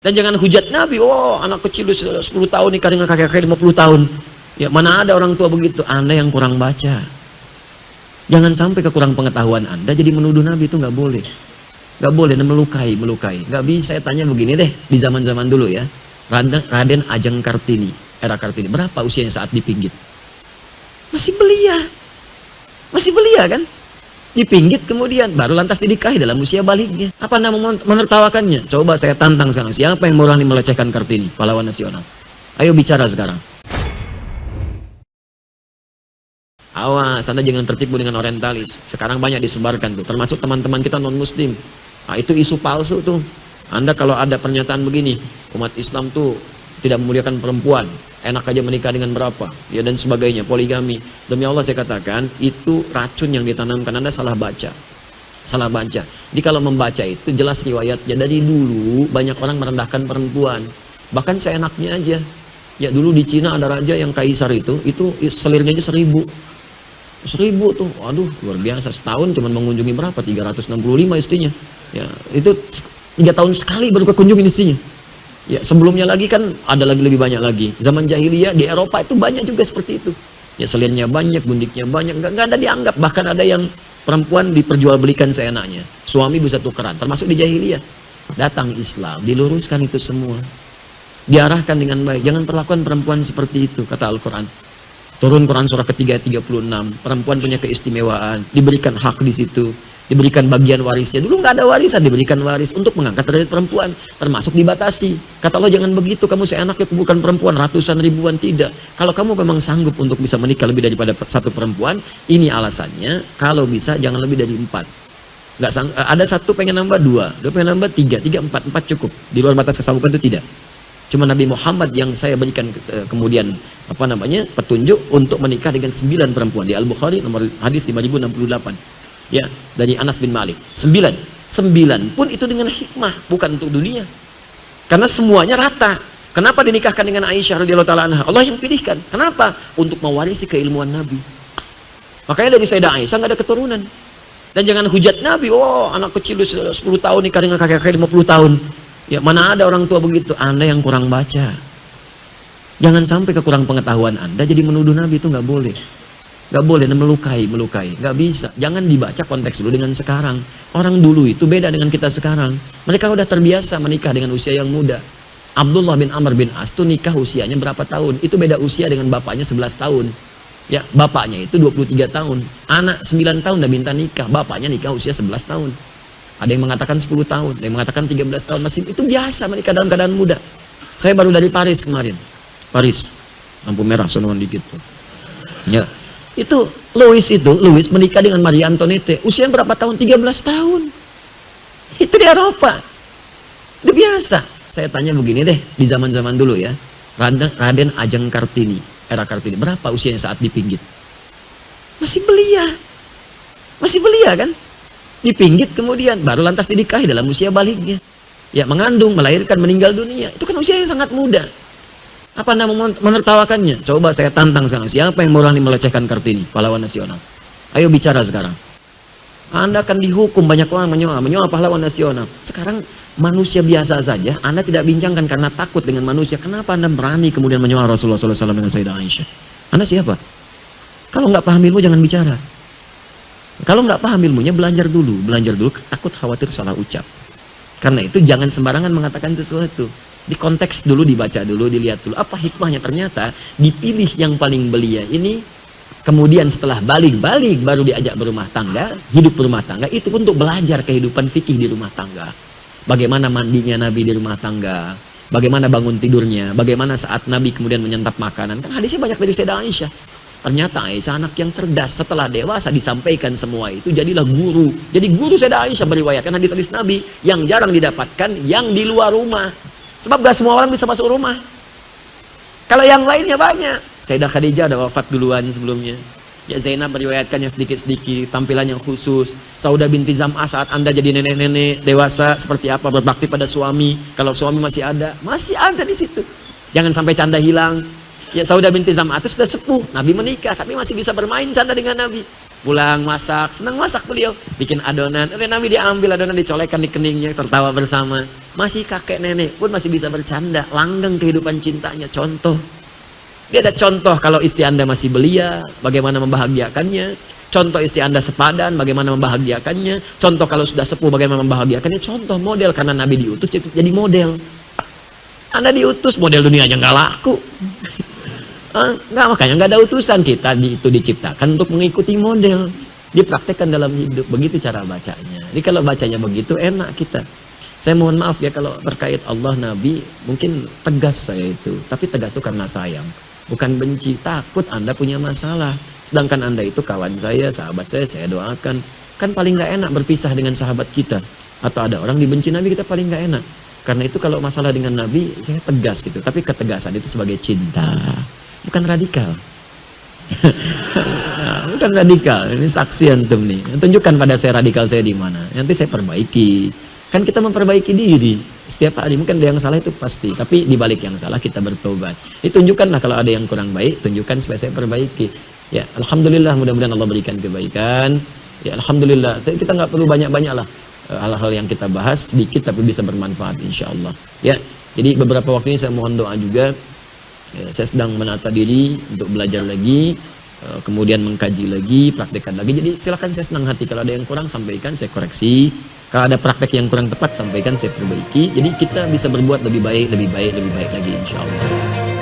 Dan jangan hujat Nabi, oh anak kecil 10 tahun nikah dengan kakek-kakek 50 tahun. Ya mana ada orang tua begitu. Anda yang kurang baca. Jangan sampai kekurang pengetahuan Anda jadi menuduh Nabi, itu nggak boleh. Nggak boleh, dan melukai. Nggak bisa. Saya tanya begini deh, di zaman-zaman dulu ya. Raden Ajeng Kartini, era Kartini, berapa usianya saat dipinggit? Masih belia kan? Dipinggit kemudian baru lantas dinikahi dalam usia baliknya. Apa Anda menertawakannya? Coba saya tantang sekarang, siapa yang berani melecehkan Kartini, pahlawan nasional? Ayo bicara sekarang. Awas, Anda jangan tertipu dengan orientalis. Sekarang banyak disebarkan tuh, termasuk teman-teman kita non-muslim. Nah, itu isu palsu tuh. Anda kalau ada pernyataan begini, umat Islam tuh tidak memuliakan perempuan, enak aja menikah dengan berapa, ya dan sebagainya, poligami. Demi Allah saya katakan, itu racun yang ditanamkan. Anda salah baca. Jadi kalau membaca itu jelas riwayatnya. Dari dulu banyak orang merendahkan perempuan. Bahkan seenaknya aja. Ya dulu di Cina ada raja yang kaisar itu selirnya aja 1000 tuh. Waduh, luar biasa. Setahun cuma mengunjungi berapa? 365 istrinya. Ya, itu 3 tahun sekali baru kekunjungin istrinya. Ya, sebelumnya lagi kan ada lagi lebih banyak lagi. Zaman jahiliyah di Eropa itu banyak juga seperti itu. Ya, selirnya banyak, gundiknya banyak, nggak ada dianggap. Bahkan ada yang perempuan diperjualbelikan seenaknya. Suami bisa tukeran, termasuk di jahiliyah. Datang Islam, diluruskan itu semua. Diarahkan dengan baik. Jangan perlakukan perempuan seperti itu, kata Al-Quran. Turun Quran surah ketiga 36. Perempuan punya keistimewaan, diberikan hak di situ. Diberikan bagian warisnya. Dulu nggak ada warisan, diberikan waris untuk mengangkat derajat perempuan, termasuk dibatasi. Kata Allah, jangan begitu, kamu seenaknya bukan perempuan ratusan ribuan, tidak. Kalau kamu memang sanggup untuk bisa menikah lebih daripada satu perempuan, ini alasannya. Kalau bisa jangan lebih dari 4. Nggak ada satu pengen nambah 2, pengen nambah 3, 4 cukup. Di luar batas kesanggupan itu tidak. Cuma Nabi Muhammad yang saya berikan kemudian petunjuk untuk menikah dengan 9 perempuan. Di Al-Bukhari nomor hadis 5068. Ya, dari Anas bin Malik. 9 pun itu dengan hikmah, bukan untuk dunia. Karena semuanya rata. Kenapa dinikahkan dengan Aisyah radhiyallahu taala anha? Allah yang pilihkan. Kenapa? Untuk mewarisi keilmuan Nabi. Makanya dari Sayyidah Aisyah nggak ada keturunan. Dan jangan hujat Nabi, oh anak kecil 10 tahun nikah dengan kakek-kakek 50 tahun. Ya, mana ada orang tua begitu. Anda yang kurang baca. Jangan sampai kekurang pengetahuan Anda jadi menuduh Nabi, itu nggak boleh. Nggak boleh, dan melukai. Nggak bisa. Jangan dibaca konteks dulu dengan sekarang. Orang dulu itu beda dengan kita sekarang. Mereka udah terbiasa menikah dengan usia yang muda. Abdullah bin Amr bin As itu nikah usianya berapa tahun? Itu beda usia dengan bapaknya 11 tahun. Ya, bapaknya itu 23 tahun. Anak 9 tahun udah minta nikah. Bapaknya nikah usia 11 tahun. Ada yang mengatakan 10 tahun, ada yang mengatakan 13 tahun. Masih itu biasa menikah dalam keadaan muda. Saya baru dari Paris kemarin. Paris. Lampu merah, sonoan dikit. Ya. Itu Louis menikah dengan Maria Antoinette usia berapa tahun? 13 tahun. Itu di Eropa. Itu biasa. Saya tanya begini deh, di zaman-zaman dulu ya. Raden Ajeng Kartini, era Kartini, berapa usianya saat dipinggit? Masih belia kan? Dipinggit kemudian baru lantas dinikahi dalam usia baliknya. Ya, mengandung, melahirkan, meninggal dunia. Itu kan usia yang sangat muda. Apa Anda menertawakannya? Coba saya tantang sekarang, siapa yang berani melecehkan Kartini, pahlawan nasional? Ayo bicara sekarang. Anda akan dihukum, banyak orang menyoal pahlawan nasional. Sekarang manusia biasa saja, Anda tidak bincangkan karena takut dengan manusia. Kenapa Anda berani kemudian menyoal Rasulullah SAW dengan Sayyidah Aisyah? Anda siapa? Kalau nggak paham ilmu jangan bicara. Kalau nggak paham ilmunya belajar dulu, takut khawatir salah ucap. Karena itu jangan sembarangan mengatakan sesuatu. Di konteks dulu, dibaca dulu, dilihat dulu apa hikmahnya. Ternyata dipilih yang paling belia ini, kemudian setelah balik baru diajak berumah tangga, hidup berumah tangga. Itu untuk belajar kehidupan fikih di rumah tangga. Bagaimana mandinya Nabi di rumah tangga, bagaimana bangun tidurnya, bagaimana saat Nabi kemudian menyantap makanan. Kan hadisnya banyak dari Sayyidah Aisyah. Ternyata Aisyah anak yang cerdas. Setelah dewasa disampaikan semua itu, jadilah guru. Jadi guru Sayyidah Aisyah meriwayatkan hadis-hadis Nabi yang jarang didapatkan yang di luar rumah. Sebab gak semua orang bisa masuk rumah. Kalau yang lainnya banyak. Sayyidah Khadijah ada wafat duluan sebelumnya. Ya, Zainab meriwayatkannya sedikit-sedikit, tampilan yang khusus. Saudah binti Zam'ah saat Anda jadi nenek-nenek dewasa seperti apa berbakti pada suami. Kalau suami masih ada di situ. Jangan sampai canda hilang. Ya, Saudah binti Zam'ah itu sudah sepuh, Nabi menikah tapi masih bisa bermain canda dengan Nabi. pulang masak, senang masak beliau, bikin adonan. Nabi diambil adonan, dicolekkan di keningnya, tertawa bersama. Masih kakek nenek pun masih bisa bercanda, langgeng kehidupan cintanya. Contoh, dia ada contoh kalau istri Anda masih belia, bagaimana membahagiakannya. Contoh istri Anda sepadan, bagaimana membahagiakannya. Contoh kalau sudah sepuh, bagaimana membahagiakannya. Contoh model, karena Nabi diutus jadi model. Anda diutus, model dunianya nggak laku. Nggak, makanya nggak ada utusan. Kita itu diciptakan untuk mengikuti model, dipraktekkan dalam hidup. Begitu cara bacanya. Jadi kalau bacanya begitu, enak kita. Saya mohon maaf ya kalau terkait Allah, Nabi, mungkin tegas saya itu. Tapi tegas itu karena sayang, bukan benci. Takut Anda punya masalah. Sedangkan Anda itu kawan saya, sahabat saya doakan. Kan paling nggak enak berpisah dengan sahabat kita. Atau ada orang dibenci Nabi, kita paling nggak enak. Karena itu kalau masalah dengan Nabi, saya tegas gitu. Tapi ketegasan itu sebagai cinta, bukan radikal. Bukan radikal. Ini saksi antum nih. Tunjukkan pada saya radikal saya di mana. Nanti saya perbaiki. Kan kita memperbaiki diri setiap hari. Mungkin ada yang salah itu pasti. Tapi di balik yang salah kita bertobat. Tunjukkanlah kalau ada yang kurang baik. Tunjukkan supaya saya perbaiki. Ya, alhamdulillah, mudah-mudahan Allah berikan kebaikan. Ya, alhamdulillah. Kita nggak perlu banyak-banyak lah hal-hal yang kita bahas, sedikit tapi bisa bermanfaat insya Allah. Ya, jadi beberapa waktu ini saya mohon doa juga. Ya, saya sedang menata diri untuk belajar lagi, kemudian mengkaji lagi, praktekkan lagi. Jadi silakan, saya senang hati. Kalau ada yang kurang, sampaikan, saya koreksi. Kalau ada praktek yang kurang tepat, sampaikan, saya perbaiki. Jadi kita bisa berbuat lebih baik lagi insya Allah.